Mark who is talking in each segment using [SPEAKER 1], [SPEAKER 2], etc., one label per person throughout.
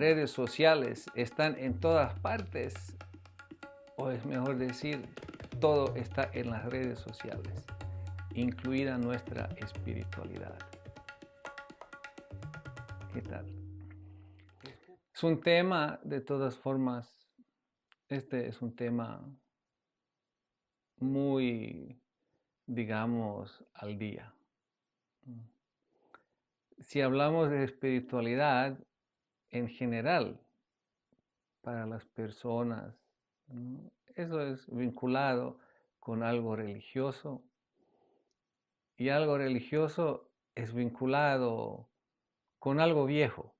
[SPEAKER 1] redes sociales están en todas partes, o es mejor decir, todo está en las redes sociales, incluida nuestra espiritualidad. ¿Qué tal? Es un tema, de todas formas, este es un tema muy, digamos, al día. Si hablamos de espiritualidad en general para las personas, ¿no? Eso es vinculado con algo religioso, y algo religioso es vinculado con algo viejo,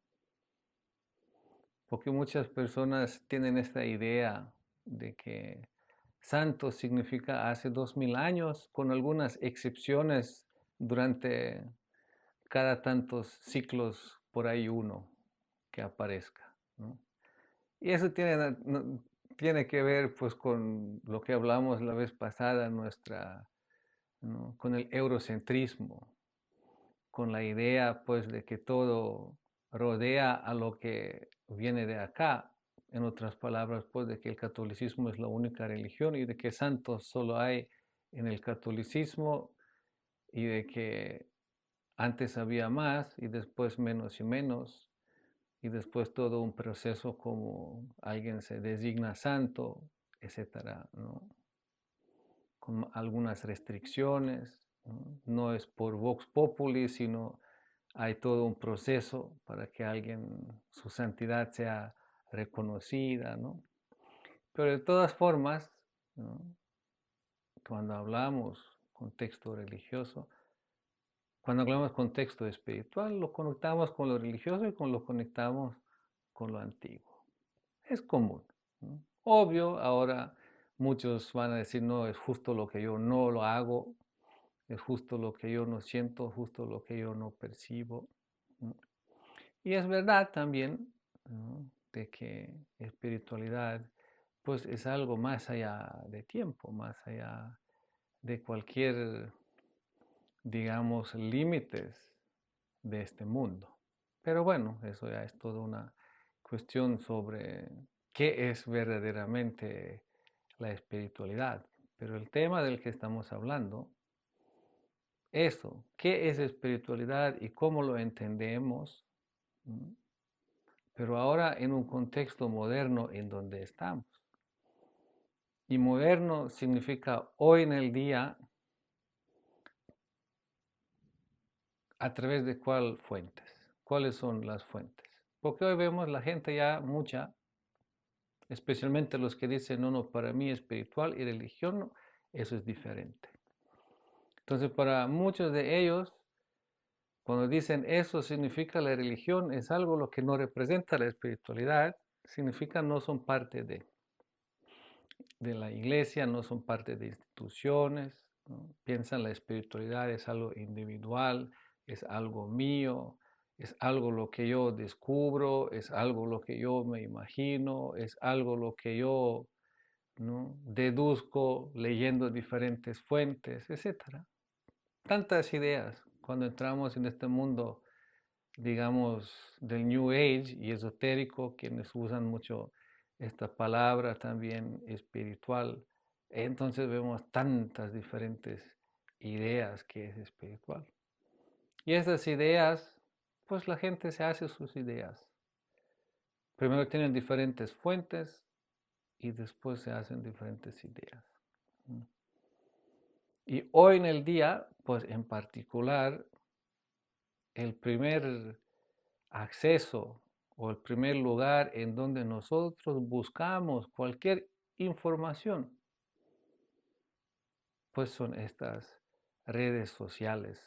[SPEAKER 1] porque muchas personas tienen esta idea de que santo significa hace 2000 años, con algunas excepciones durante cada tantos ciclos por ahí uno que aparezca, ¿no? Y eso tiene que ver pues con lo que hablamos la vez pasada, ¿no? Con el eurocentrismo, con la idea pues de que todo rodea a lo que viene de acá. En otras palabras, pues de que el catolicismo es la única religión y de que santos solo hay en el catolicismo, y de que antes había más y después menos y menos, y después todo un proceso como alguien se designa santo, etcétera, ¿no? Con algunas restricciones, ¿no? No es por vox populi, sino hay todo un proceso para que su santidad sea reconocida, ¿no? Pero de todas formas, ¿no? Cuando hablamos contexto religioso, cuando hablamos contexto espiritual, lo conectamos con lo religioso y lo conectamos con lo antiguo. Es común, ¿no? Obvio, ahora muchos van a decir, no, es justo lo que yo no lo hago, es justo lo que yo no siento, justo lo que yo no percibo, ¿no? Y es verdad también, ¿no? De que espiritualidad pues es algo más allá de tiempo, más allá de cualquier, digamos, límites de este mundo. Pero bueno, eso ya es toda una cuestión sobre qué es verdaderamente la espiritualidad. Pero el tema del que estamos hablando, eso, qué es espiritualidad y cómo lo entendemos, pero ahora en un contexto moderno en donde estamos. Y moderno significa hoy en el día, a través de cuál fuentes, cuáles son las fuentes. Porque hoy vemos la gente ya mucha, especialmente los que dicen, no, no, para mí espiritual y religión, no, eso es diferente. Entonces, para muchos de ellos, cuando dicen eso significa la religión, es algo lo que no representa la espiritualidad, significa no son parte de la iglesia, no son parte de instituciones, ¿no? Piensan la espiritualidad es algo individual, es algo mío, es algo lo que yo descubro, es algo lo que yo me imagino, es algo lo que yo, ¿no? Deduzco leyendo diferentes fuentes, etc. Tantas ideas cuando entramos en este mundo, digamos, del New Age y esotérico, quienes usan mucho esta palabra también espiritual. Entonces vemos tantas diferentes ideas que es espiritual. Y esas ideas, pues la gente se hace sus ideas. Primero tienen diferentes fuentes y después se hacen diferentes ideas. Y hoy en el día, pues en particular, el primer acceso o el primer lugar en donde nosotros buscamos cualquier información, pues son estas redes sociales,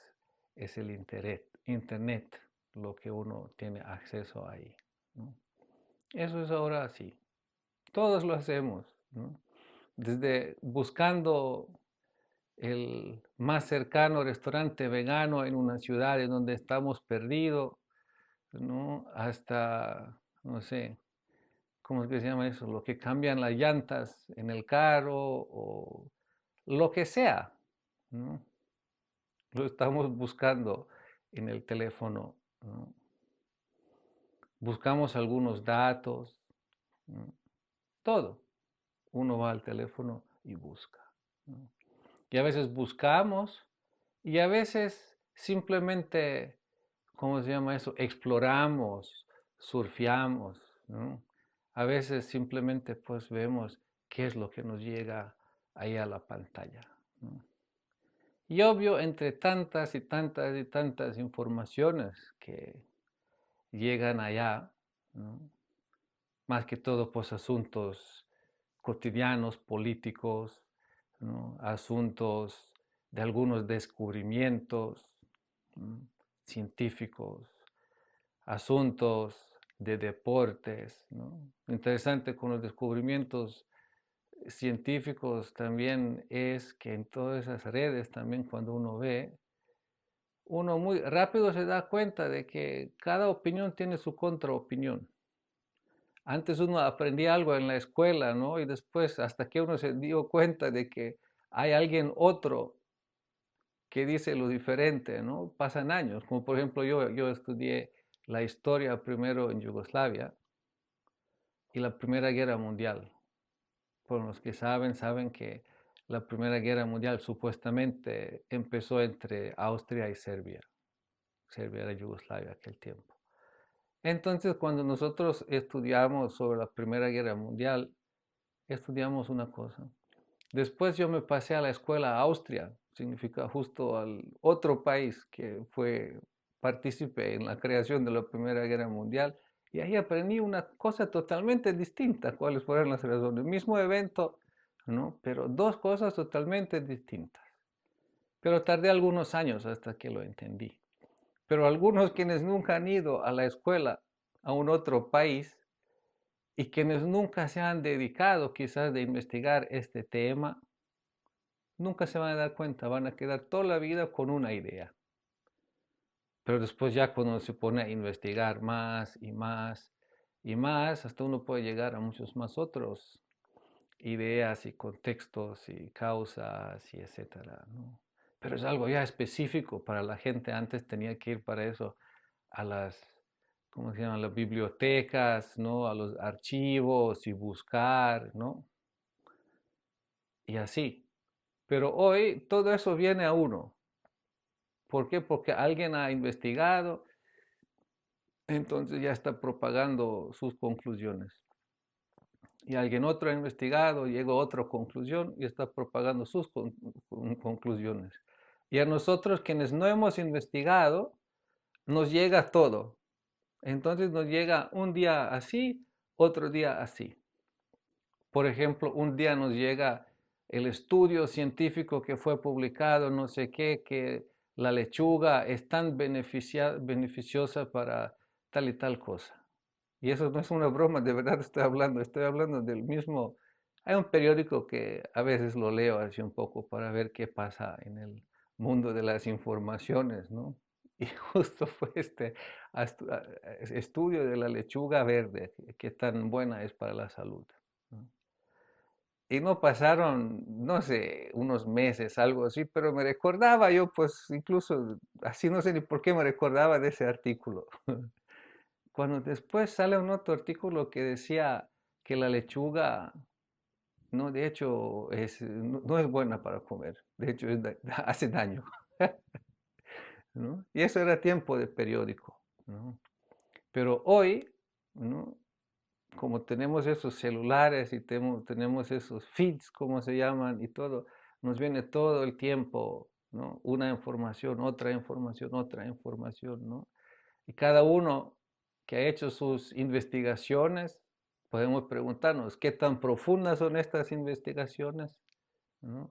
[SPEAKER 1] es el internet lo que uno tiene acceso ahí, ¿no? Eso es ahora así, todos lo hacemos, ¿no? Desde buscando el más cercano restaurante vegano en una ciudad en donde estamos perdidos, ¿no? Hasta, no sé, ¿cómo es que se llama eso? Lo que cambian las llantas en el carro o lo que sea, ¿no? Lo estamos buscando en el teléfono, ¿no? buscamos algunos datos, ¿no? Todo. Uno va al teléfono y busca, ¿no? Y a veces buscamos y a veces simplemente, ¿cómo se llama eso? Exploramos, surfeamos, ¿no? A veces simplemente pues vemos qué es lo que nos llega ahí a la pantalla, ¿no? Y obvio, entre tantas y tantas y tantas informaciones que llegan allá, ¿no? Más que todo pues asuntos cotidianos, políticos, ¿no? Asuntos de algunos descubrimientos, ¿no? Científicos, asuntos de deportes, ¿no? Interesante con los descubrimientos científicos también es que en todas esas redes también cuando uno ve, uno muy rápido se da cuenta de que cada opinión tiene su contraopinión. Antes uno aprendía algo en la escuela, ¿no? Y después, hasta que uno se dio cuenta de que hay alguien otro que dice lo diferente, ¿no? Pasan años. Como por ejemplo, yo estudié la historia primero en Yugoslavia y la Primera Guerra Mundial. Por los que saben, saben que la Primera Guerra Mundial supuestamente empezó entre Austria y Serbia. Serbia era Yugoslavia aquel tiempo. Entonces, cuando nosotros estudiamos sobre la Primera Guerra Mundial, estudiamos una cosa. Después yo me pasé a la escuela a Austria, significa justo al otro país que fue partícipe en la creación de la Primera Guerra Mundial, y ahí aprendí una cosa totalmente distinta, cuáles fueron las razones. Mismo evento, ¿no? Pero dos cosas totalmente distintas. Pero tardé algunos años hasta que lo entendí. Pero algunos quienes nunca han ido a la escuela a un otro país y quienes nunca se han dedicado quizás de investigar este tema, nunca se van a dar cuenta, van a quedar toda la vida con una idea. Pero después ya cuando se pone a investigar más y más y más, hasta uno puede llegar a muchos más otros ideas y contextos y causas y etcétera, ¿no? Pero es algo ya específico para la gente. Antes tenía que ir para eso a las, ¿cómo se llaman? Las bibliotecas, ¿no? A los archivos y buscar, ¿no? Y así. Pero hoy todo eso viene a uno. ¿Por qué? Porque alguien ha investigado, entonces ya está propagando sus conclusiones. Y alguien otro ha investigado, llegó a otra conclusión y está propagando sus conclusiones. Y a nosotros quienes no hemos investigado, nos llega todo. Entonces nos llega un día así, otro día así. Por ejemplo, un día nos llega el estudio científico que fue publicado, no sé qué, que la lechuga es tan beneficiosa para tal y tal cosa. Y eso no es una broma, de verdad estoy hablando del mismo. Hay un periódico que a veces lo leo así un poco para ver qué pasa en el mundo de las informaciones, ¿no? Y justo fue este estudio de la lechuga verde, qué tan buena es para la salud, ¿no? Y no pasaron, no sé, unos meses, algo así, pero me recordaba yo, pues incluso así no sé ni por qué me recordaba de ese artículo. Cuando después sale un otro artículo que decía que la lechuga, no, de hecho, no es buena para comer, de hecho hace daño, ¿no? Y eso era tiempo de periódico, ¿no? Pero hoy, ¿no? Como tenemos esos celulares y tenemos esos feeds, como se llaman, y todo, nos viene todo el tiempo, ¿no? Una información, otra información, ¿no? Y cada uno que ha hecho sus investigaciones, podemos preguntarnos, ¿qué tan profundas son estas investigaciones? ¿No?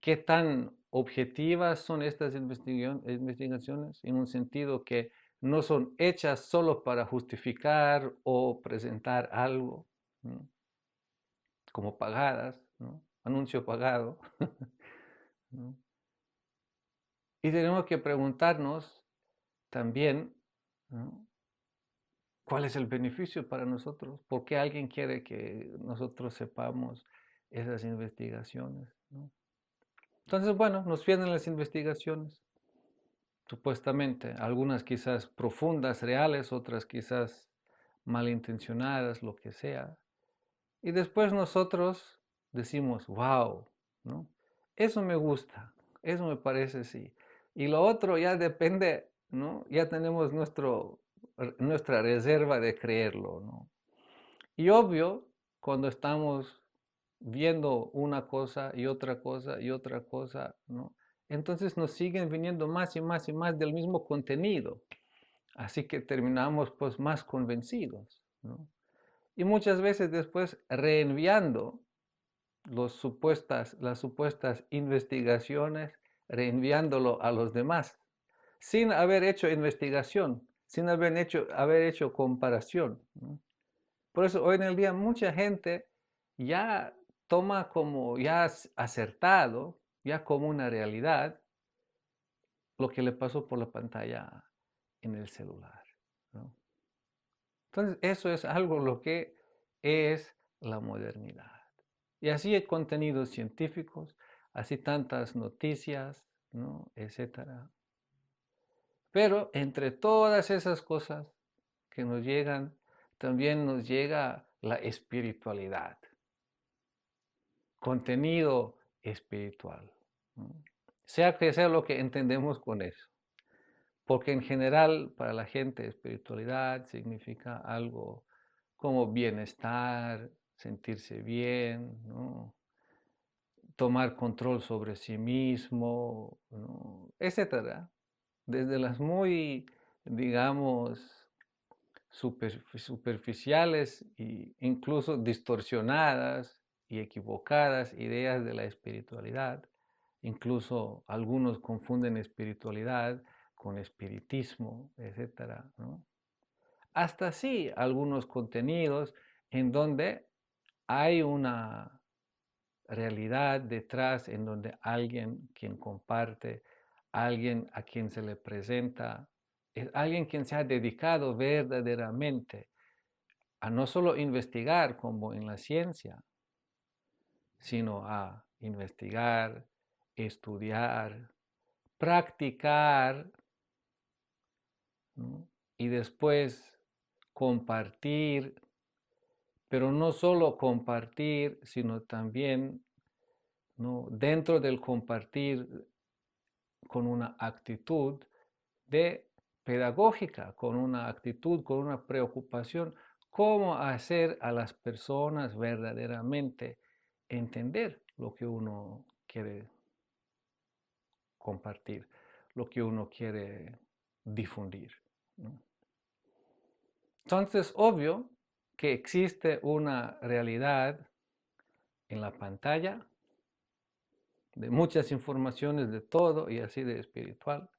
[SPEAKER 1] ¿Qué tan objetivas son estas investigaciones? En un sentido que no son hechas solo para justificar o presentar algo, ¿no? Como pagadas, ¿no? Anuncio pagado, ¿no? Y tenemos que preguntarnos también, ¿no? ¿Cuál es el beneficio para nosotros? ¿Por qué alguien quiere que nosotros sepamos esas investigaciones, ¿no? Entonces, bueno, nos vienen las investigaciones. supuestamente, algunas quizás profundas, reales, otras quizás malintencionadas, lo que sea. Y después nosotros decimos, wow, ¿no? Eso me gusta, eso me parece sí. Y lo otro ya depende, ¿no? Ya tenemos nuestra reserva de creerlo, ¿no? Y obvio, cuando estamos viendo una cosa y otra cosa y otra cosa, ¿no? Entonces nos siguen viniendo más y más y más del mismo contenido. Así que terminamos pues más convencidos, ¿no? Y muchas veces después reenviando las supuestas investigaciones, reenviándolo a los demás, sin haber hecho investigación, sin haber hecho comparación, ¿no? Por eso hoy en el día mucha gente ya toma como ya acertado, ya como una realidad, lo que le pasó por la pantalla en el celular, ¿no? Entonces, eso es algo lo que es la modernidad. Y así hay contenidos científicos, así tantas noticias, ¿no? Etcétera. Pero entre todas esas cosas que nos llegan, también nos llega la espiritualidad, contenido espiritual, ¿no? Sea que sea lo que entendemos con eso. Porque en general para la gente espiritualidad significa algo como bienestar, sentirse bien, ¿no? Tomar control sobre sí mismo, ¿no? Etcétera. Desde las muy, digamos, superficiales e incluso distorsionadas y equivocadas ideas de la espiritualidad. Incluso algunos confunden espiritualidad con espiritismo, etcétera, ¿no? Hasta sí algunos contenidos en donde hay una realidad detrás, en donde alguien quien comparte, alguien a quien se le presenta, es alguien quien se ha dedicado verdaderamente a no solo investigar como en la ciencia, sino a investigar, estudiar, practicar, ¿no? Y después compartir, pero no solo compartir, sino también, ¿no? Dentro del compartir con una actitud de pedagógica, con una actitud, con una preocupación, cómo hacer a las personas verdaderamente entender lo que uno quiere compartir, lo que uno quiere difundir, ¿no? Entonces, obvio que existe una realidad en la pantalla de muchas informaciones de todo y así de espiritual.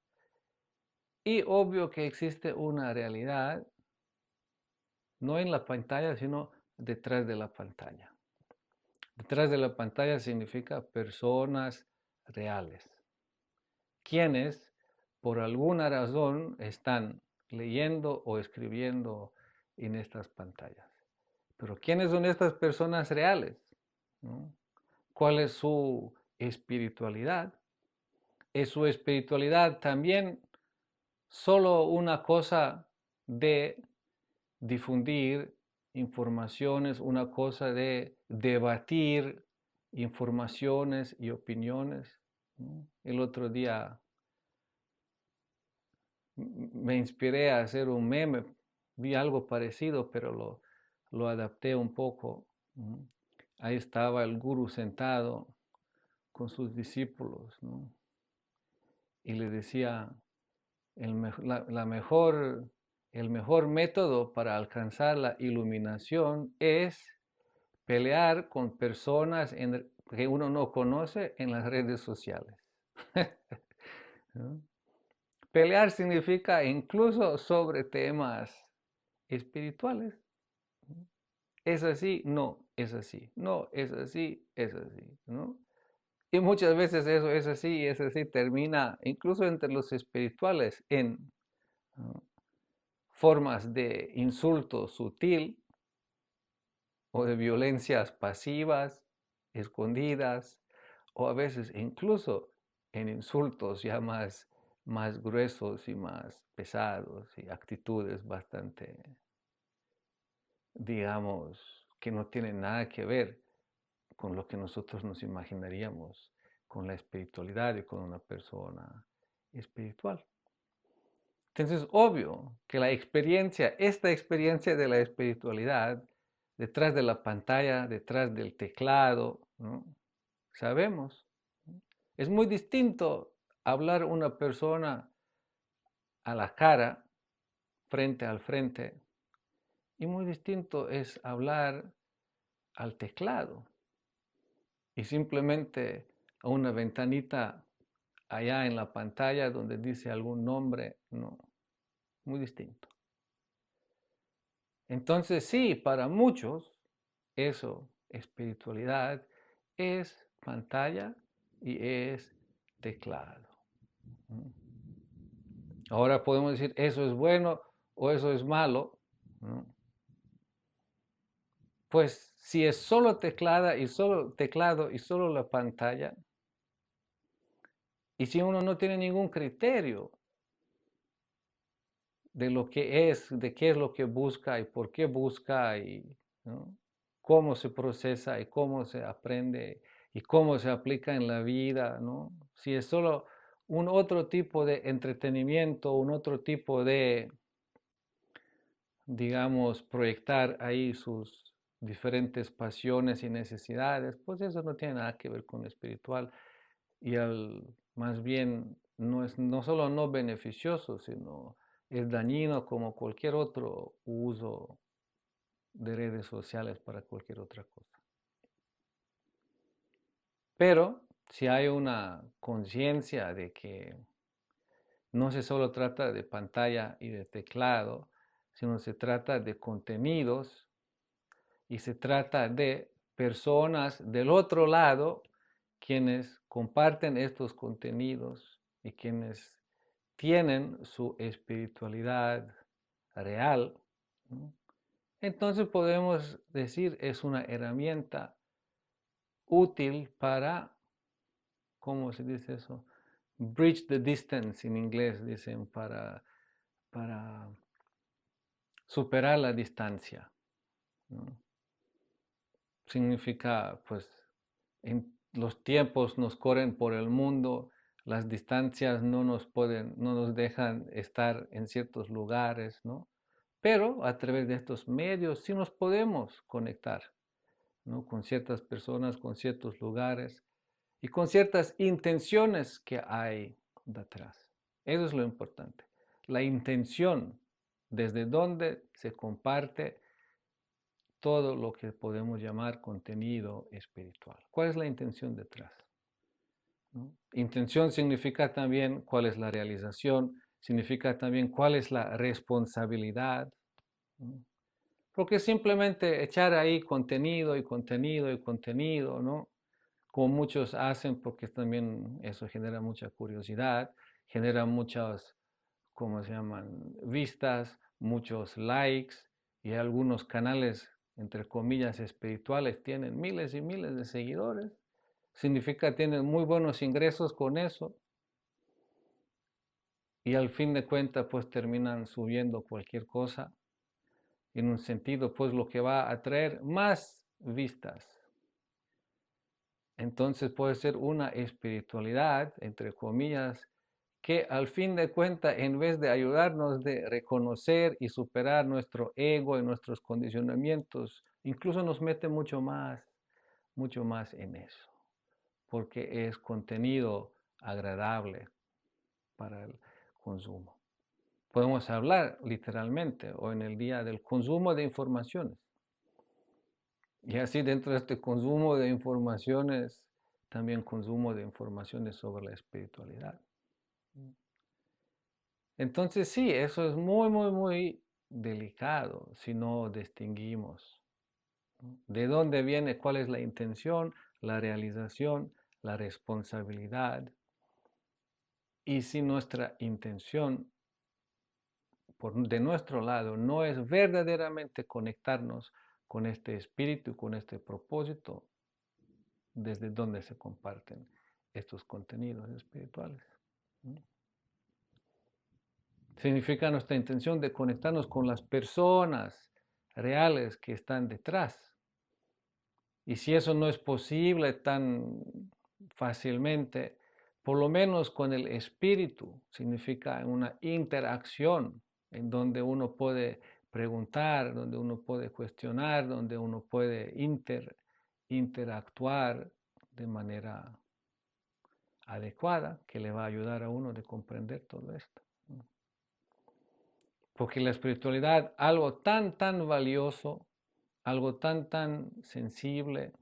[SPEAKER 1] Y obvio que existe una realidad no en la pantalla, sino detrás de la pantalla. Detrás de la pantalla significa personas reales, quienes por alguna razón están leyendo o escribiendo en estas pantallas. Pero ¿quiénes son estas personas reales? ¿No? ¿Cuál es su espiritualidad? ¿Es su espiritualidad también solo una cosa de difundir informaciones, una cosa de debatir informaciones y opiniones, ¿no? El otro día me inspiré a hacer un meme, vi algo parecido, pero lo adapté un poco, ¿no? Ahí estaba el gurú sentado con sus discípulos, ¿no? Y le decía, el mejor método para alcanzar la iluminación es pelear con personas que uno no conoce en las redes sociales. ¿No? Pelear significa incluso sobre temas espirituales. ¿Es así? No, es así. No, es así, es así, ¿no? Y muchas veces eso es así, termina incluso entre los espirituales en, ¿no?, formas de insulto sutil o de violencias pasivas, escondidas, o a veces incluso en insultos ya más gruesos y más pesados y actitudes bastante, digamos, que no tienen nada que ver con lo que nosotros nos imaginaríamos con la espiritualidad y con una persona espiritual. Entonces, obvio que esta experiencia de la espiritualidad, detrás de la pantalla, detrás del teclado, ¿no? Sabemos, ¿no? Es muy distinto hablar una persona a la cara, frente al frente, y muy distinto es hablar al teclado y simplemente a una ventanita allá en la pantalla donde dice algún nombre, no, muy distinto. Entonces sí, para muchos eso, espiritualidad, es pantalla y es teclado. Ahora podemos decir eso es bueno o eso es malo, ¿no? Pues si es solo teclado y solo la pantalla, y si uno no tiene ningún criterio de lo que es, de qué es lo que busca y por qué busca y, ¿no? Cómo se procesa y cómo se aprende y cómo se aplica en la vida, ¿no? Si es solo un otro tipo de entretenimiento, un otro tipo de, digamos, proyectar ahí sus diferentes pasiones y necesidades, pues eso no tiene nada que ver con lo espiritual y más bien no es no solo no beneficioso, sino es dañino como cualquier otro uso de redes sociales para cualquier otra cosa. Pero si hay una conciencia de que no se solo trata de pantalla y de teclado, sino se trata de contenidos y se trata de personas del otro lado quienes comparten estos contenidos y quienes tienen su espiritualidad real, ¿no? Entonces podemos decir es una herramienta útil para, ¿cómo se dice eso? Bridge the distance en inglés, dicen, para superar la distancia, ¿no? Significa, pues, en los tiempos nos corren por el mundo, las distancias no nos dejan estar en ciertos lugares, ¿no? Pero a través de estos medios sí nos podemos conectar, ¿no? Con ciertas personas, con ciertos lugares y con ciertas intenciones que hay detrás. Eso es lo importante. La intención, desde donde se comparte todo lo que podemos llamar contenido espiritual. ¿Cuál es la intención detrás? ¿No? Intención significa también cuál es la realización, significa también cuál es la responsabilidad, ¿no? Porque simplemente echar ahí contenido y contenido y contenido, ¿no? Como muchos hacen, porque también eso genera mucha curiosidad, genera muchas, ¿cómo se llaman? Vistas, muchos likes y algunos canales, entre comillas, espirituales tienen miles y miles de seguidores. Significa que tienen muy buenos ingresos con eso y al fin de cuentas pues terminan subiendo cualquier cosa. En un sentido pues lo que va a atraer más vistas. Entonces puede ser una espiritualidad, entre comillas, que al fin de cuentas, en vez de ayudarnos de reconocer y superar nuestro ego y nuestros condicionamientos, incluso nos mete mucho más en eso, porque es contenido agradable para el consumo. Podemos hablar literalmente o en el día del consumo de informaciones. Y así dentro de este consumo de informaciones, también consumo de informaciones sobre la espiritualidad. Entonces sí, eso es muy delicado si no distinguimos, ¿no? De dónde viene, cuál es la intención, la realización, la responsabilidad. Y si nuestra intención de nuestro lado no es verdaderamente conectarnos con este espíritu, con este propósito, desde donde se comparten estos contenidos espirituales, ¿no? Significa nuestra intención de conectarnos con las personas reales que están detrás. Y si eso no es posible tan fácilmente, por lo menos con el espíritu, significa una interacción en donde uno puede preguntar, donde uno puede cuestionar, donde uno puede interactuar de manera adecuada, que le va a ayudar a uno de comprender todo esto. Porque la espiritualidad, algo tan valioso, algo tan sensible,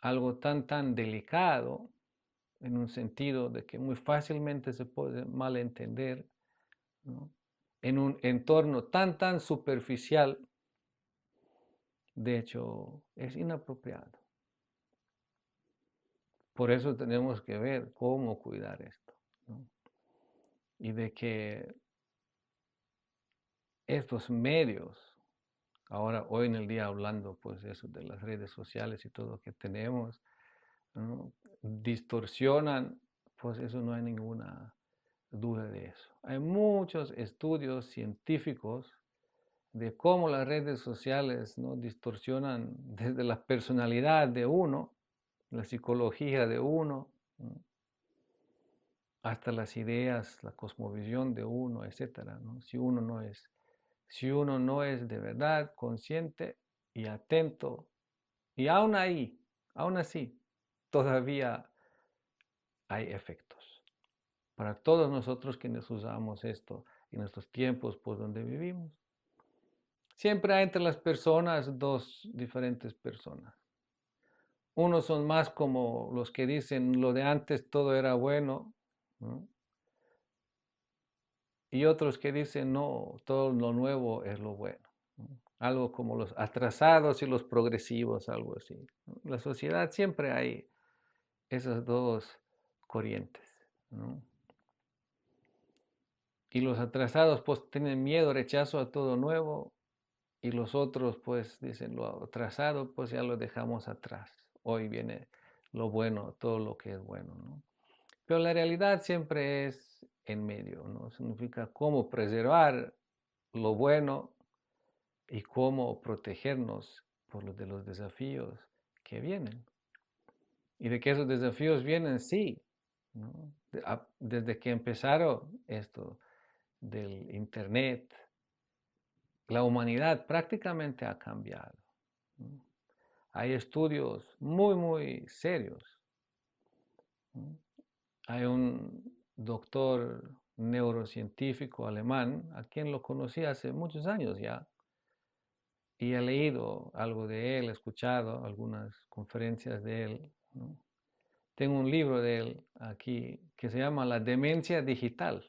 [SPEAKER 1] algo tan delicado, en un sentido de que muy fácilmente se puede malentender, ¿no? En un entorno tan superficial, de hecho, es inapropiado. Por eso tenemos que ver cómo cuidar esto, ¿no? Y de que estos medios, ahora hoy en el día hablando pues eso de las redes sociales y todo lo que tenemos, ¿no? Distorsionan, pues eso no hay ninguna duda de eso. Hay muchos estudios científicos de cómo las redes sociales, ¿no? Distorsionan desde la personalidad de uno, la psicología de uno, ¿no? Hasta las ideas, la cosmovisión de uno, etcétera, ¿no? Si uno no es de verdad consciente y atento, y aún así, todavía hay efectos para todos nosotros quienes usamos esto en estos tiempos por donde vivimos. Siempre hay entre las personas dos diferentes personas. Unos son más como los que dicen lo de antes todo era bueno, ¿no? Y otros que dicen no, todo lo nuevo es lo bueno, ¿no? Algo como los atrasados y los progresivos, algo así, ¿no? En la sociedad siempre hay esas dos corrientes, ¿no? Y los atrasados pues tienen miedo, rechazo a todo nuevo, y los otros pues dicen lo atrasado pues ya lo dejamos atrás. Hoy viene lo bueno, todo lo que es bueno, ¿no? Pero la realidad siempre es en medio, ¿no? Significa cómo preservar lo bueno y cómo protegernos de los desafíos que vienen. Y de que esos desafíos vienen, sí, ¿no? Desde que empezaron esto del Internet, la humanidad prácticamente ha cambiado, ¿no? Hay estudios muy serios, ¿no? Hay un doctor neurocientífico alemán, a quien lo conocí hace muchos años ya, y he leído algo de él, he escuchado algunas conferencias de él, ¿no? Tengo un libro de él aquí que se llama La demencia digital.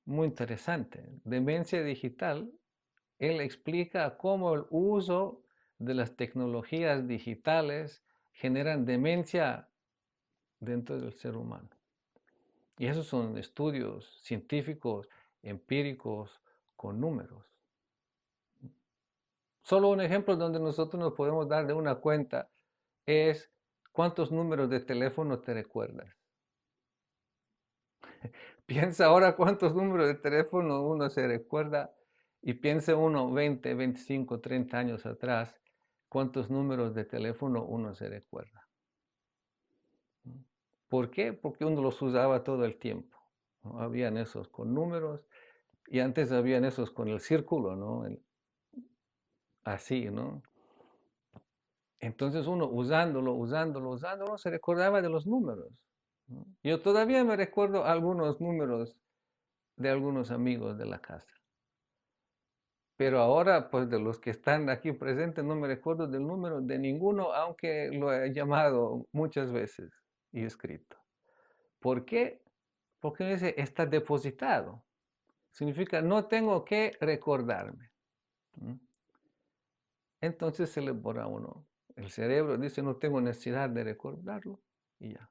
[SPEAKER 1] Muy interesante. Demencia digital, él explica cómo el uso de las tecnologías digitales generan demencia dentro del ser humano. Y esos son estudios científicos, empíricos, con números. Solo un ejemplo donde nosotros nos podemos dar de una cuenta es cuántos números de teléfono te recuerdas. Piensa ahora cuántos números de teléfono uno se recuerda y piensa uno 20, 25, 30 años atrás, cuántos números de teléfono uno se recuerda. ¿Por qué? Porque uno los usaba todo el tiempo, ¿no? Habían esos con números y antes habían esos con el círculo, ¿no? Así, ¿no? Entonces uno usándolo, se recordaba de los números, ¿no? Yo todavía me recuerdo algunos números de algunos amigos de la casa. Pero ahora, pues de los que están aquí presentes, no me recuerdo del número de ninguno, aunque lo he llamado muchas veces y escrito. ¿Por qué? Porque dice, está depositado. Significa, no tengo que recordarme. Entonces se le borra a uno. El cerebro dice, no tengo necesidad de recordarlo y ya.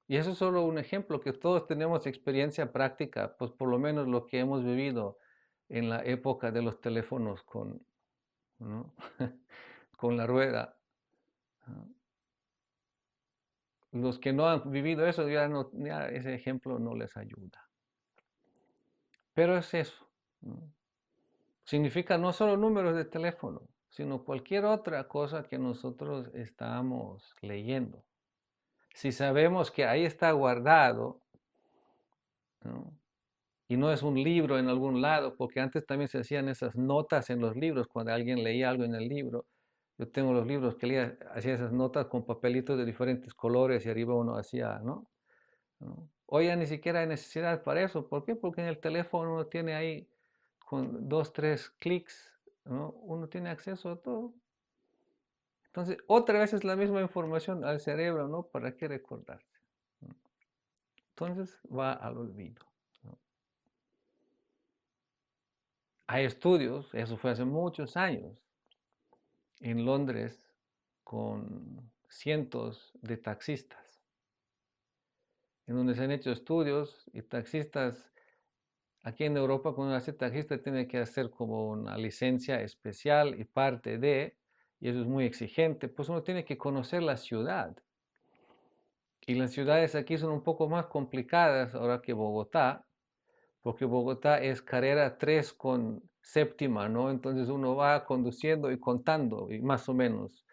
[SPEAKER 1] Y eso es solo un ejemplo, que todos tenemos experiencia práctica, pues por lo menos lo que hemos vivido en la época de los teléfonos con, ¿no? Con la rueda. Los que no han vivido eso, ya ese ejemplo no les ayuda. Pero es eso, ¿no? Significa no solo números de teléfono, sino cualquier otra cosa que nosotros estamos leyendo. Si sabemos que ahí está guardado, ¿no? Y no es un libro en algún lado, porque antes también se hacían esas notas en los libros, cuando alguien leía algo en el libro. Yo tengo los libros que leía, hacía esas notas con papelitos de diferentes colores y arriba uno hacía, ¿no? Hoy ya ni siquiera hay necesidad para eso. ¿Por qué? Porque en el teléfono uno tiene ahí, con 2, 3 clics, ¿no? Uno tiene acceso a todo. Entonces, otra vez es la misma información al cerebro, ¿no? ¿Para qué recordarse? Entonces va al olvido, ¿no? Hay estudios, eso fue hace muchos años, en Londres con cientos de taxistas, en donde se han hecho estudios y taxistas. Aquí en Europa, cuando uno hace taxista, tiene que hacer como una licencia especial y parte de, y eso es muy exigente, pues uno tiene que conocer la ciudad. Y las ciudades aquí son un poco más complicadas ahora que Bogotá, porque Bogotá es carrera 3 con séptima, ¿no? Entonces uno va conduciendo y contando, y más o menos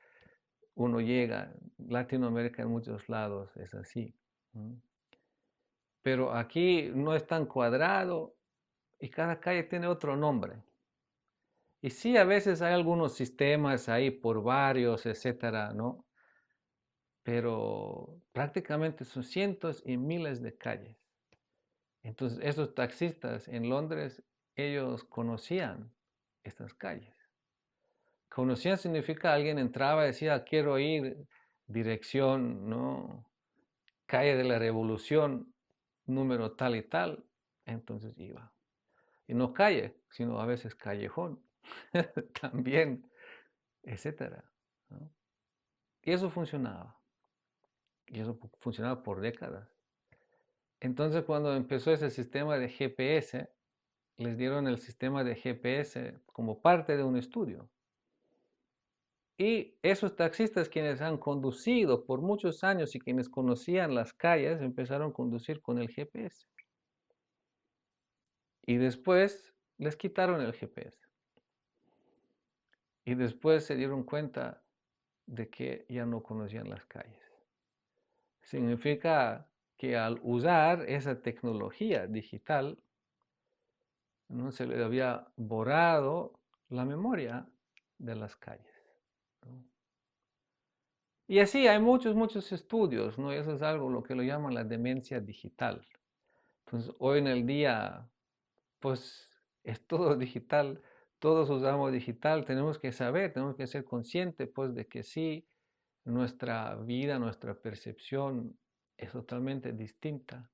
[SPEAKER 1] uno llega. Latinoamérica en muchos lados es así. Pero aquí no es tan cuadrado y cada calle tiene otro nombre. Y sí, a veces hay algunos sistemas ahí por barrios, etcétera, ¿no? Pero prácticamente son cientos y miles de calles. Entonces, esos taxistas en Londres, ellos conocían estas calles. Conocían significa alguien entraba y decía, quiero ir dirección, ¿no? Calle de la Revolución, número tal y tal. Entonces iba. Y no calle, sino a veces callejón. También, etcétera, ¿no? Y eso funcionaba. Y eso funcionaba por décadas. Entonces, cuando empezó ese sistema de GPS, les dieron el sistema de GPS como parte de un estudio. Y esos taxistas quienes han conducido por muchos años y quienes conocían las calles empezaron a conducir con el GPS. Y después les quitaron el GPS. Y después se dieron cuenta de que ya no conocían las calles. Significa que al usar esa tecnología digital, no se le había borrado la memoria de las calles, ¿no? Y así hay muchos estudios, ¿no? Y eso es algo lo que lo llaman la demencia digital. Entonces, hoy en el día, pues es todo digital, todos usamos digital, tenemos que saber, tenemos que ser conscientes, pues, de que sí, nuestra vida, nuestra percepción es totalmente distinta.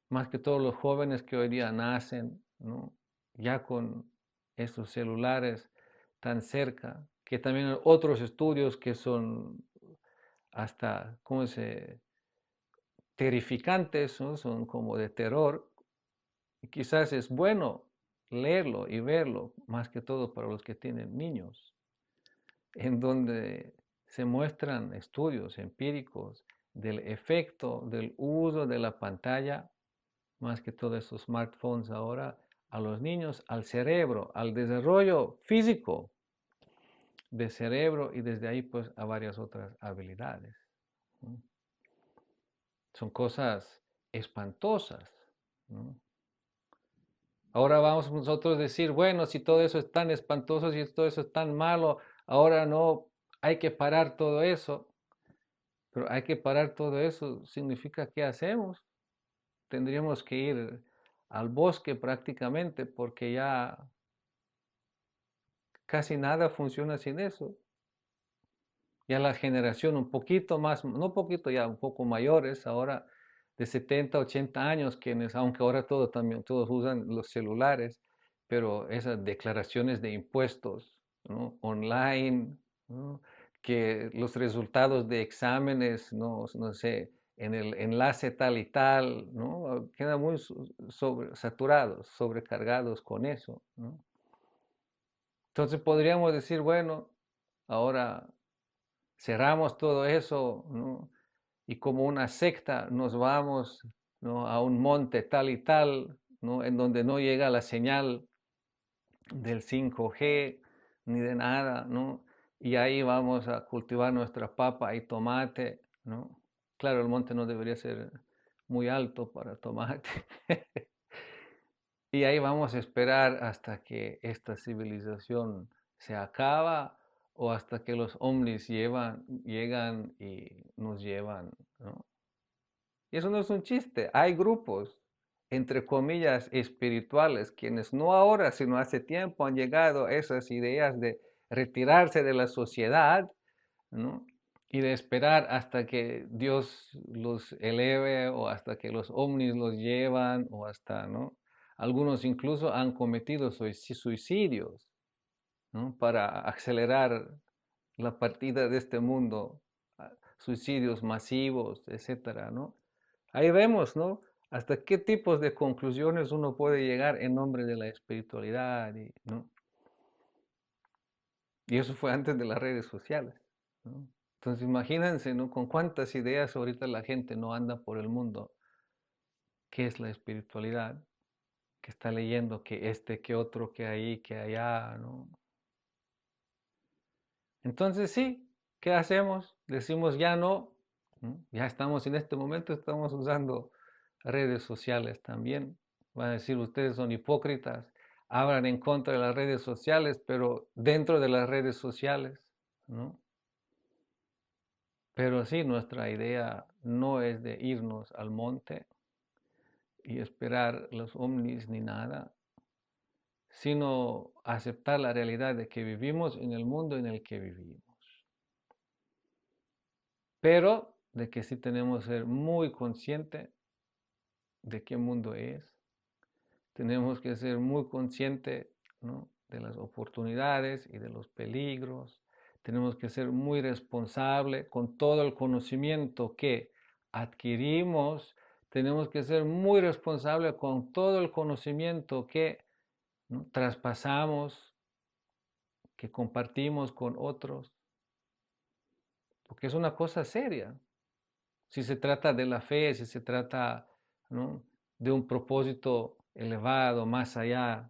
[SPEAKER 1] Más que todos los jóvenes que hoy día nacen, ¿no? Ya con estos celulares tan cerca, que también hay otros estudios que son hasta, ¿cómo se? Terrificantes, ¿no? Son como de terror. Y quizás es bueno leerlo y verlo, más que todo para los que tienen niños, en donde se muestran estudios empíricos del efecto del uso de la pantalla, más que todo estos smartphones ahora, a los niños, al cerebro, al desarrollo físico de cerebro y desde ahí pues a varias otras habilidades, ¿no? Son cosas espantosas, ¿no? Ahora vamos nosotros a decir, bueno, si todo eso es tan espantoso, si todo eso es tan malo, ahora no hay que parar todo eso. Pero hay que parar todo eso, significa ¿qué hacemos? Tendríamos que ir al bosque prácticamente porque ya casi nada funciona sin eso. Ya la generación un poquito más, no poquito, ya un poco mayores, ahora de 70, 80 años, quienes, aunque ahora todo, también, todos usan los celulares, pero esas declaraciones de impuestos, ¿no? Online, ¿no? Que los resultados de exámenes, no sé, en el enlace tal y tal, ¿no? Quedan muy saturados, sobrecargados con eso, ¿no? Entonces podríamos decir, bueno, ahora cerramos todo eso, ¿no? Y como una secta nos vamos, ¿no? A un monte tal y tal, ¿no? En donde no llega la señal del 5G ni de nada, ¿no? Y ahí vamos a cultivar nuestra papa y tomate, ¿no? Claro, el monte no debería ser muy alto para tomate. Y ahí vamos a esperar hasta que esta civilización se acaba o hasta que los ovnis llegan y nos llevan, ¿no? Y eso no es un chiste. Hay grupos, entre comillas, espirituales, quienes no ahora, sino hace tiempo han llegado a esas ideas de retirarse de la sociedad, ¿no? Y de esperar hasta que Dios los eleve o hasta que los ovnis los llevan o hasta, ¿no? Algunos incluso han cometido suicidios, ¿no? Para acelerar la partida de este mundo, suicidios masivos, etcétera, ¿no? Ahí vemos, ¿no? Hasta qué tipos de conclusiones uno puede llegar en nombre de la espiritualidad, ¿no? Y eso fue antes de las redes sociales, ¿no? Entonces imagínense, ¿no? Con cuántas ideas ahorita la gente no anda por el mundo. ¿Qué es la espiritualidad? Que está leyendo que este, que otro, que ahí, que allá, ¿no? Entonces sí, ¿qué hacemos? Decimos ya no, ¿no? Ya estamos en este momento, estamos usando redes sociales también. Van a decir, ustedes son hipócritas, hablan en contra de las redes sociales, pero dentro de las redes sociales, ¿no? Pero sí, nuestra idea no es de irnos al monte y esperar los ovnis ni nada, sino aceptar la realidad de que vivimos en el mundo en el que vivimos. Pero de que sí tenemos que ser muy conscientes de qué mundo es. Tenemos que ser muy conscientes, ¿no? De las oportunidades y de los peligros. Tenemos que ser muy responsables con todo el conocimiento que adquirimos. Tenemos que ser muy responsables con todo el conocimiento que, ¿no? Traspasamos, que compartimos con otros, porque es una cosa seria. Si se trata de la fe, si se trata, ¿no? De un propósito elevado, más allá,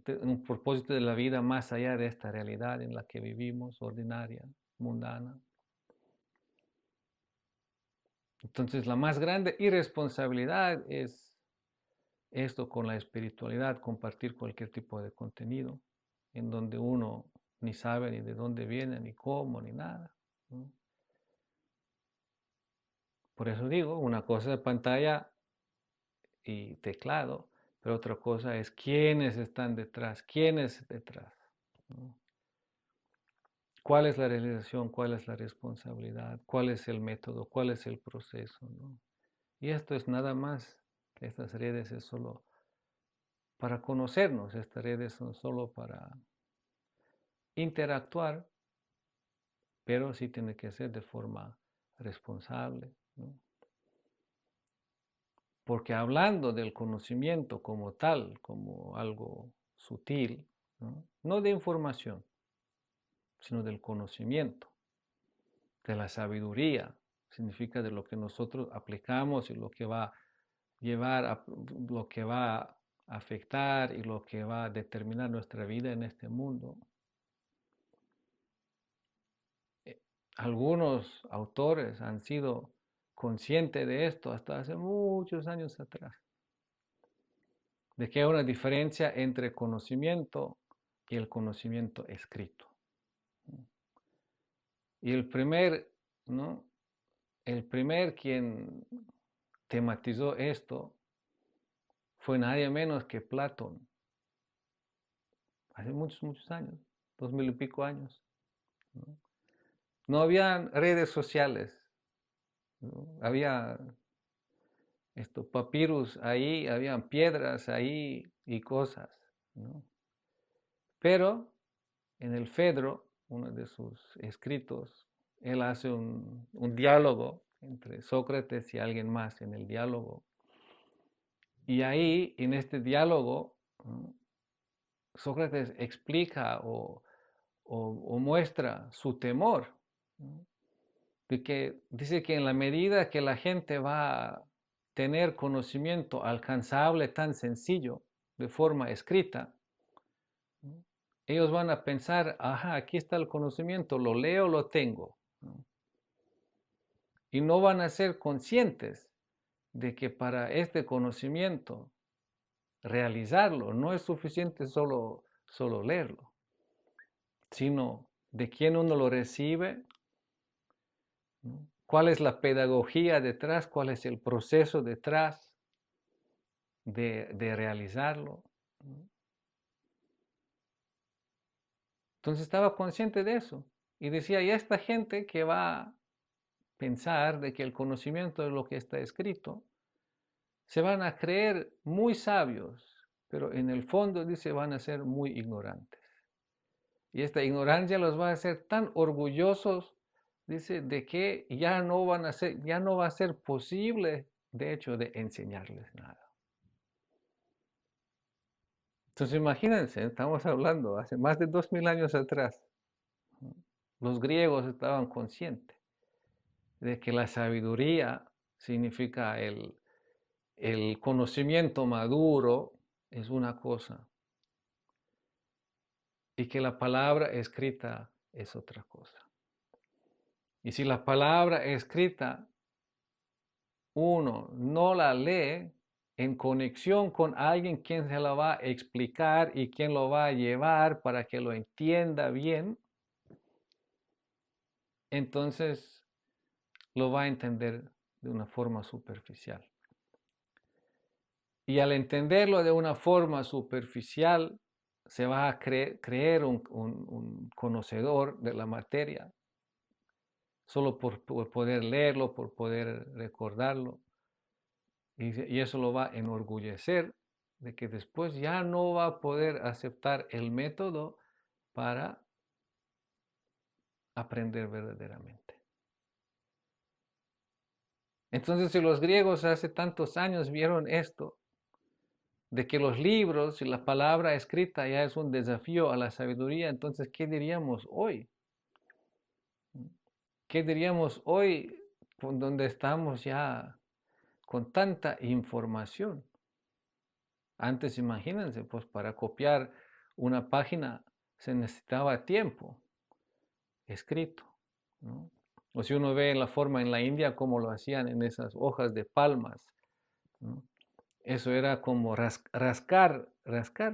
[SPEAKER 1] de un propósito de la vida más allá de esta realidad en la que vivimos, ordinaria, mundana. Entonces, la más grande irresponsabilidad es esto con la espiritualidad, compartir cualquier tipo de contenido en donde uno ni sabe ni de dónde viene, ni cómo, ni nada, ¿no? Por eso digo, una cosa es pantalla y teclado, pero otra cosa es quiénes están detrás, quiénes detrás, ¿no? ¿Cuál es la realización? ¿Cuál es la responsabilidad? ¿Cuál es el método? ¿Cuál es el proceso? ¿No? Y esto es nada más. Estas redes es solo para conocernos, estas redes son solo para interactuar, pero sí tiene que ser de forma responsable, ¿no? Porque hablando del conocimiento como tal, como algo sutil, ¿no? No de información, sino del conocimiento, de la sabiduría, significa de lo que nosotros aplicamos y lo que va a llevar a, lo que va a afectar y lo que va a determinar nuestra vida en este mundo. Algunos autores han sido conscientes de esto hasta hace muchos años atrás, de que hay una diferencia entre conocimiento y el conocimiento escrito. Y ¿no? El primer quien tematizó esto fue nadie menos que Platón, hace muchos, muchos años, 2000 y pico años, ¿no? No habían redes sociales, ¿no? Había papyrus ahí, habían piedras ahí y cosas, ¿no? Pero en el Fedro, uno de sus escritos, él hace un diálogo entre Sócrates y alguien más en el diálogo. Y ahí, en este diálogo, ¿no? Sócrates explica o muestra su temor, ¿no? De que dice que en la medida que la gente va tener conocimiento alcanzable tan sencillo de forma escrita, ellos van a pensar, ajá, aquí está el conocimiento, lo leo, lo tengo. Y no van a ser conscientes de que para este conocimiento, realizarlo, no es suficiente solo leerlo, sino de quién uno lo recibe, ¿no? ¿Cuál es la pedagogía detrás? ¿Cuál es el proceso detrás de realizarlo? ¿No? Entonces estaba consciente de eso y decía, y esta gente que va a pensar de que el conocimiento de lo que está escrito, se van a creer muy sabios, pero en el fondo dice van a ser muy ignorantes. Y esta ignorancia los va a hacer tan orgullosos, dice, de que ya no van a ser, ya no va a ser posible, de hecho, de enseñarles nada. Entonces imagínense, estamos hablando hace más de 2000 años atrás. Los griegos estaban conscientes de que la sabiduría significa el conocimiento maduro, es una cosa, y que la palabra escrita es otra cosa. Y si la palabra escrita uno no la lee en conexión con alguien quien se la va a explicar y quien lo va a llevar para que lo entienda bien, entonces lo va a entender de una forma superficial. Y al entenderlo de una forma superficial, se va a creer un conocedor de la materia, solo por poder leerlo, por poder recordarlo. Y eso lo va a enorgullecer de que después ya no va a poder aceptar el método para aprender verdaderamente. Entonces, si los griegos hace tantos años vieron esto, de que los libros y la palabra escrita ya es un desafío a la sabiduría, entonces, ¿qué diríamos hoy? ¿Qué diríamos hoy donde estamos ya con tanta información? Antes, imagínense, pues para copiar una página se necesitaba tiempo escrito, ¿no? O si uno ve la forma en la India como lo hacían en esas hojas de palmas, ¿no? Eso era como rascar,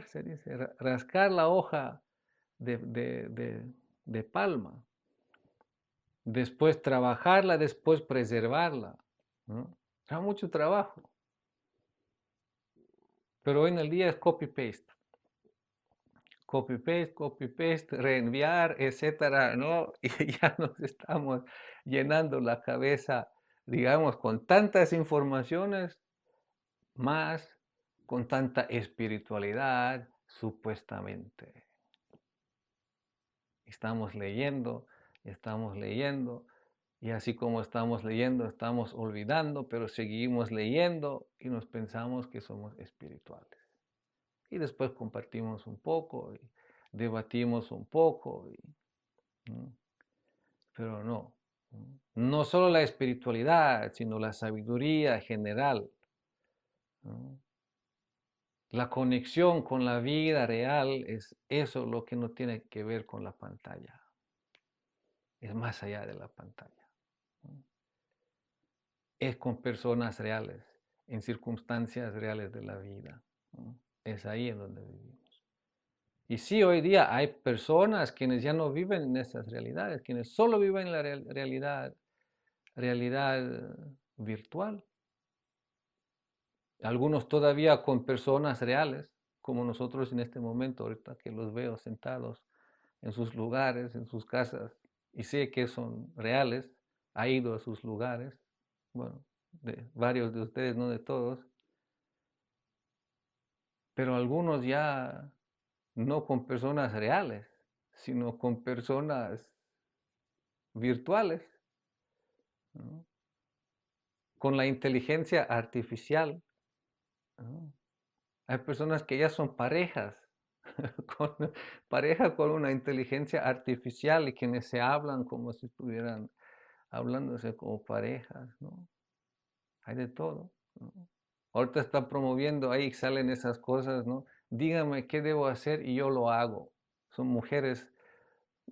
[SPEAKER 1] se dice, rascar la hoja de palma, después trabajarla, después preservarla, ¿no? Era mucho trabajo. Pero hoy en el día es copy-paste. Copy-paste, copy-paste, reenviar, etcétera, ¿no? Y ya nos estamos llenando la cabeza, digamos, con tantas informaciones, más con tanta espiritualidad, supuestamente. Estamos leyendo, y así como estamos leyendo, estamos olvidando, pero seguimos leyendo y nos pensamos que somos espirituales. Y después compartimos un poco, y debatimos un poco, pero no. No solo la espiritualidad, sino la sabiduría general, ¿no? La conexión con la vida real es eso lo que no tiene que ver con la pantalla. Es más allá de la pantalla. Es con personas reales, en circunstancias reales de la vida. Es ahí en donde vivimos. Y sí, hoy día hay personas quienes ya no viven en esas realidades, quienes solo viven en la realidad virtual. Algunos todavía con personas reales, como nosotros en este momento, ahorita que los veo sentados en sus lugares, en sus casas, y sé que son reales, ha ido a sus lugares, bueno, de varios de ustedes, no de todos, pero algunos ya no con personas reales, sino con personas virtuales, ¿no? Con la inteligencia artificial, ¿no? Hay personas que ya son parejas, con, pareja con una inteligencia artificial y quienes se hablan como si estuvieran hablándose como parejas, ¿no? Hay de todo. ¿no? Ahorita está promoviendo, ahí salen esas cosas, ¿no? Dígame qué debo hacer y yo lo hago. Son mujeres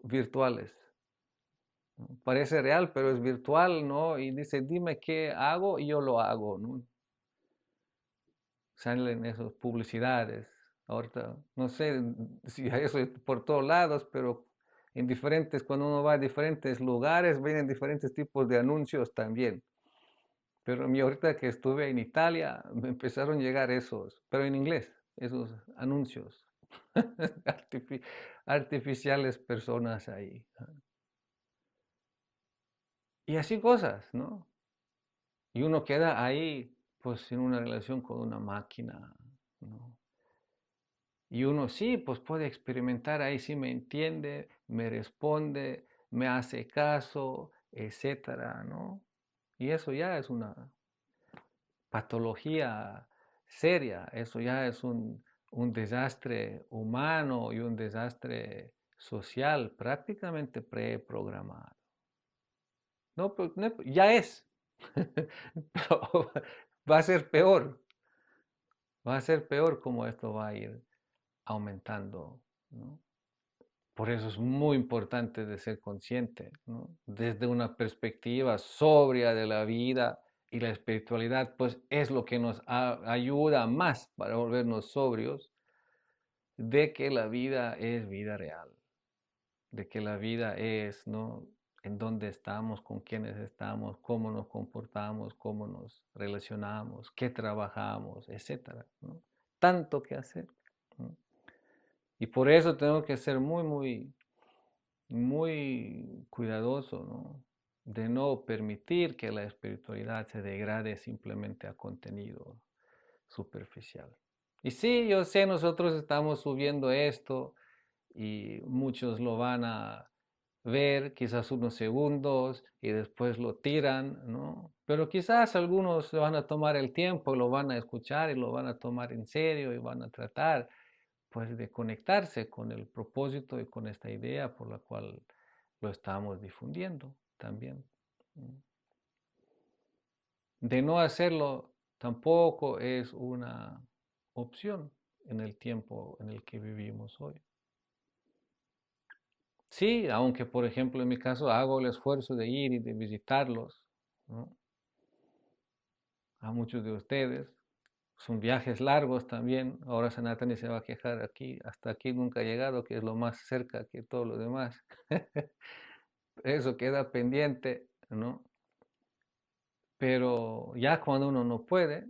[SPEAKER 1] virtuales. ¿No? Parece real, pero es virtual, ¿no? Y dice, dime qué hago y yo lo hago, ¿no? Salen esas publicidades. Ahorita, no sé si eso es por todos lados, pero en diferentes, cuando uno va a diferentes lugares, vienen diferentes tipos de anuncios también. Pero a mí ahorita que estuve en Italia, me empezaron a llegar esos, pero en inglés, esos anuncios artificiales, personas ahí. Y así cosas, ¿no? Y uno queda ahí, pues, en una relación con una máquina, ¿no? Y uno sí, pues puede experimentar ahí, sí me entiende, me responde, me hace caso, etcétera, ¿no? Y eso ya es una patología seria, eso ya es un desastre humano y un desastre social prácticamente preprogramado. No, pues, ya es, pero va a ser peor, va a ser peor como esto va a ir aumentando, ¿no? Por eso es muy importante de ser consciente, ¿no? Desde una perspectiva sobria de la vida y la espiritualidad, pues es lo que nos ayuda más para volvernos sobrios de que la vida es vida real, de que la vida es, ¿no? En dónde estamos, con quiénes estamos, cómo nos comportamos, cómo nos relacionamos, qué trabajamos, etcétera, ¿no? Tanto que hacer, ¿no? Y por eso tengo que ser muy cuidadoso, ¿no? De no permitir que la espiritualidad se degrade simplemente a contenido superficial. Y sí, yo sé, nosotros estamos subiendo esto y muchos lo van a ver quizás unos segundos y después lo tiran, ¿no? Pero quizás algunos se van a tomar el tiempo, lo van a escuchar y lo van a tomar en serio y van a tratar pues de conectarse con el propósito y con esta idea por la cual lo estamos difundiendo también. De no hacerlo tampoco es una opción en el tiempo en el que vivimos hoy. Sí, aunque por ejemplo en mi caso hago el esfuerzo de ir y de visitarlos, ¿no? A muchos de ustedes. Son viajes largos también. Ahora Sanatani se va a quejar aquí, hasta aquí nunca ha llegado, que es lo más cerca que todo lo demás. Eso queda pendiente, ¿no? Pero ya cuando uno no puede,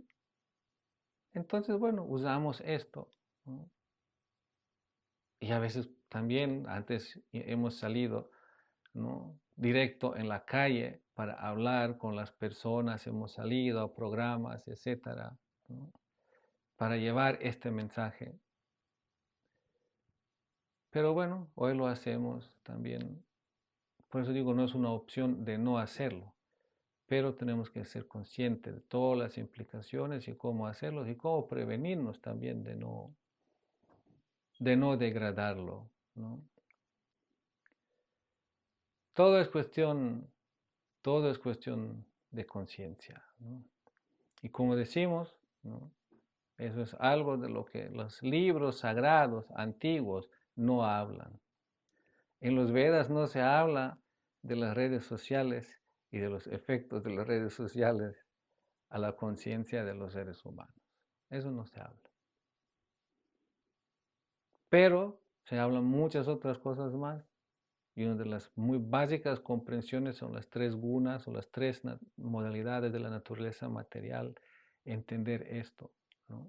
[SPEAKER 1] entonces, bueno, usamos esto, ¿no? Y a veces también, antes hemos salido, ¿no? Directo en la calle para hablar con las personas, hemos salido a programas, etcétera, ¿no? Para llevar este mensaje. Pero bueno, hoy lo hacemos también. Por eso digo, no es una opción de no hacerlo, pero tenemos que ser conscientes de todas las implicaciones y cómo hacerlos y cómo prevenirnos también de no degradarlo, ¿no? Todo es cuestión, todo es cuestión de conciencia, ¿no? Y como decimos, ¿no? Eso es algo de lo que los libros sagrados antiguos no hablan. En los Vedas no se habla de las redes sociales y de los efectos de las redes sociales a la conciencia de los seres humanos. Eso no se habla. Pero se hablan muchas otras cosas más. Y una de las muy básicas comprensiones son las tres gunas o las tres modalidades de la naturaleza material. Entender esto, ¿no?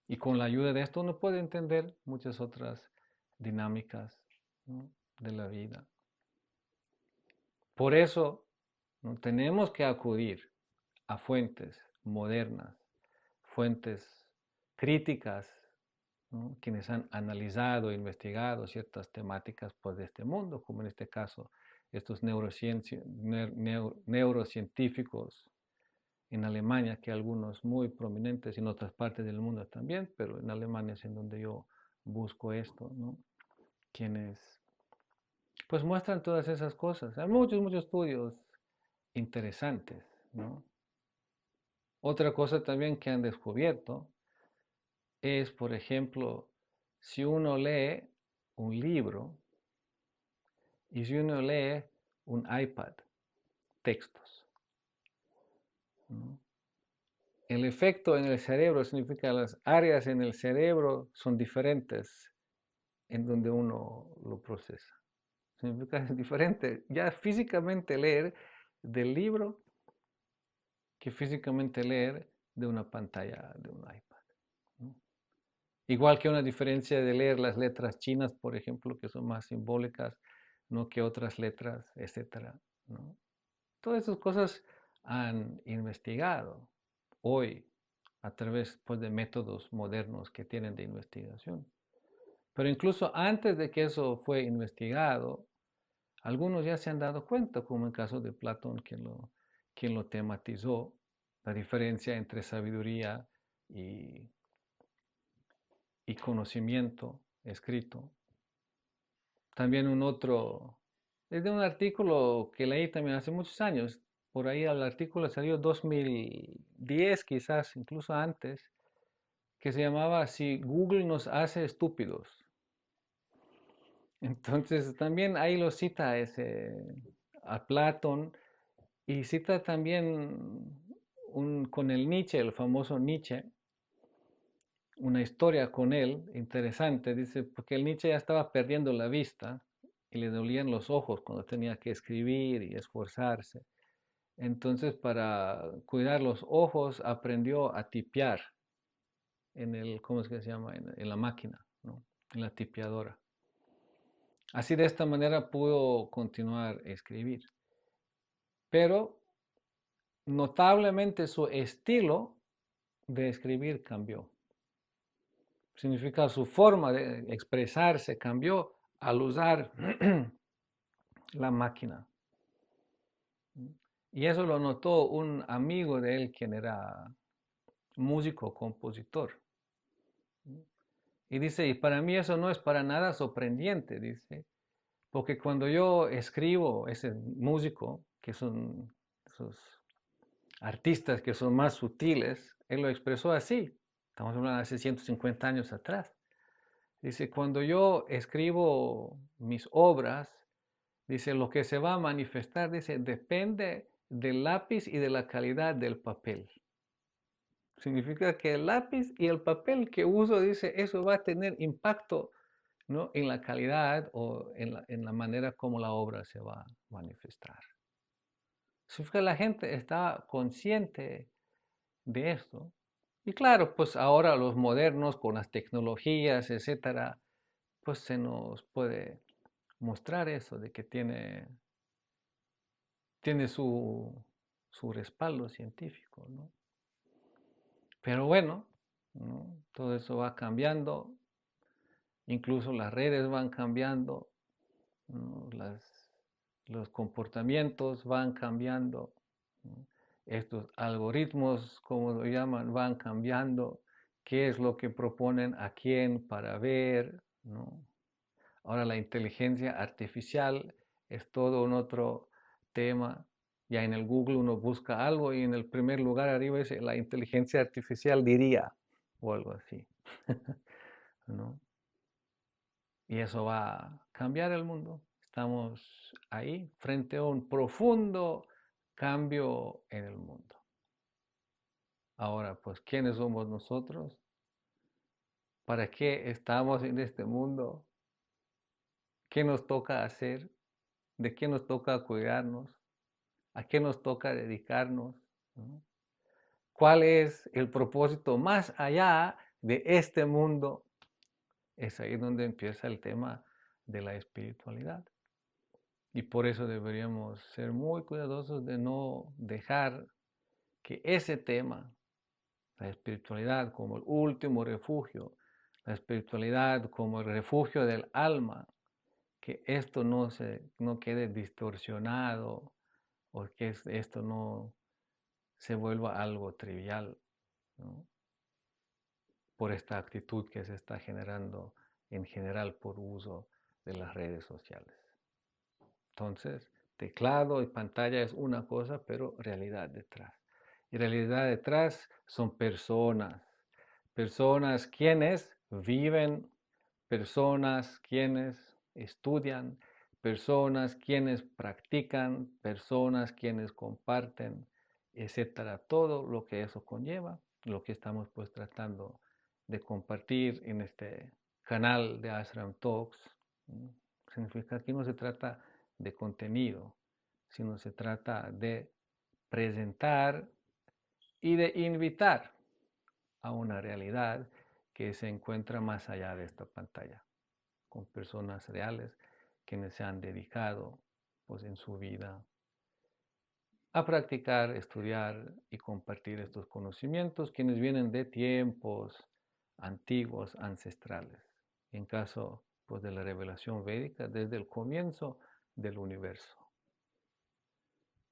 [SPEAKER 1] Y con la ayuda de esto uno puede entender muchas otras dinámicas, ¿no? De la vida. Por eso, ¿no? Tenemos que acudir a fuentes modernas, fuentes críticas, ¿no? Quienes han analizado e investigado ciertas temáticas pues, de este mundo, como en este caso estos neurocientíficos en Alemania, que algunos muy prominentes en otras partes del mundo también, pero en Alemania es en donde yo busco esto, ¿no? Quienes pues muestran todas esas cosas. Hay muchos estudios interesantes, ¿no? Otra cosa también que han descubierto es, por ejemplo, si uno lee un libro y si uno lee un iPad, textos, ¿no? El efecto en el cerebro significa que las áreas en el cerebro son diferentes en donde uno lo procesa. Significa diferente. Ya físicamente leer del libro que físicamente leer de una pantalla de un iPad, ¿no? Igual que una diferencia de leer las letras chinas, por ejemplo, que son más simbólicas, ¿no?, que otras letras, etcétera, ¿no? Todas esas cosas han investigado hoy a través, pues, de métodos modernos que tienen de investigación. Pero incluso antes de que eso fue investigado, algunos ya se han dado cuenta, como en el caso de Platón, quien lo tematizó, la diferencia entre sabiduría y, y conocimiento escrito. También un otro, es de un artículo que leí también hace muchos años, por ahí el artículo salió 2010, quizás incluso antes, que se llamaba Si Google nos hace estúpidos. Entonces también ahí lo cita a Platón y cita también con el Nietzsche, el famoso Nietzsche, una historia con él interesante. Dice, porque el Nietzsche ya estaba perdiendo la vista y le dolían los ojos cuando tenía que escribir y esforzarse. Entonces, para cuidar los ojos, aprendió a tipear ¿cómo es que se llama? En la máquina, ¿no?, en la tipeadora. Así de esta manera pudo continuar a escribir. Pero notablemente su estilo de escribir cambió. Significa su forma de expresarse cambió al usar la máquina. Y eso lo notó un amigo de él quien era músico, compositor. Y dice, y para mí eso no es para nada sorprendente, dice, porque cuando yo escribo, ese músico, que son esos artistas que son más sutiles, él lo expresó así. Estamos hablando de hace 150 años atrás. Dice, cuando yo escribo mis obras, dice, lo que se va a manifestar, dice, depende del lápiz y de la calidad del papel. Significa que el lápiz y el papel que uso, dice, eso va a tener impacto, ¿no?, en la calidad o en la manera como la obra se va a manifestar. Significa que la gente está consciente de esto. Y claro, pues ahora los modernos con las tecnologías, etcétera, pues se nos puede mostrar eso de que tiene su respaldo científico, ¿no? Pero bueno, ¿no?, todo eso va cambiando, incluso las redes van cambiando, ¿no?, los comportamientos van cambiando, ¿no?, estos algoritmos, como lo llaman, van cambiando, qué es lo que proponen a quién para ver, ¿no? Ahora la inteligencia artificial es todo un otro tema. Ya en el Google uno busca algo y en el primer lugar arriba dice la inteligencia artificial diría o algo así, ¿no? Y eso va a cambiar el mundo. Estamos ahí frente a un profundo cambio en el mundo. Ahora, pues, ¿quiénes somos nosotros? ¿Para qué estamos en este mundo? ¿Qué nos toca hacer? ¿De qué nos toca cuidarnos? ¿A qué nos toca dedicarnos? ¿No? ¿Cuál es el propósito más allá de este mundo? Es ahí donde empieza el tema de la espiritualidad. Y por eso deberíamos ser muy cuidadosos de no dejar que ese tema, la espiritualidad como el último refugio, la espiritualidad como el refugio del alma, que esto no quede distorsionado o que esto no se vuelva algo trivial, ¿no?, por esta actitud que se está generando en general por uso de las redes sociales. Entonces, teclado y pantalla es una cosa, pero realidad detrás. En realidad detrás son personas, personas quienes viven, personas quienes estudian, personas quienes practican, personas quienes comparten, etcétera. Todo lo que eso conlleva, lo que estamos pues tratando de compartir en este canal de Ashram Talks. Significa que no se trata de contenido, sino se trata de presentar y de invitar a una realidad que se encuentra más allá de esta pantalla, con personas reales quienes se han dedicado pues en su vida a practicar, estudiar y compartir estos conocimientos, quienes vienen de tiempos antiguos, ancestrales. En caso pues de la revelación védica, desde el comienzo del universo.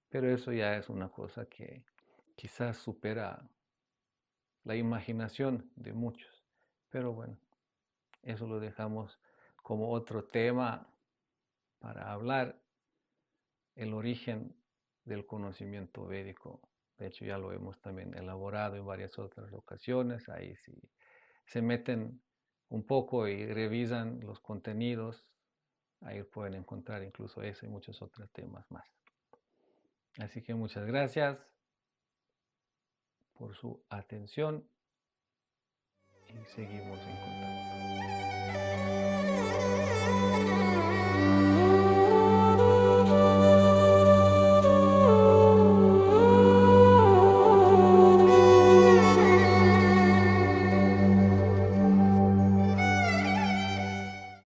[SPEAKER 1] Pero eso ya es una cosa que quizás supera la imaginación de muchos. Pero bueno, eso lo dejamos como otro tema para hablar, el origen del conocimiento védico. De hecho, ya lo hemos también elaborado en varias otras ocasiones. Ahí si se meten un poco y revisan los contenidos, ahí pueden encontrar incluso eso y muchos otros temas más. Así que muchas gracias por su atención y seguimos en contacto.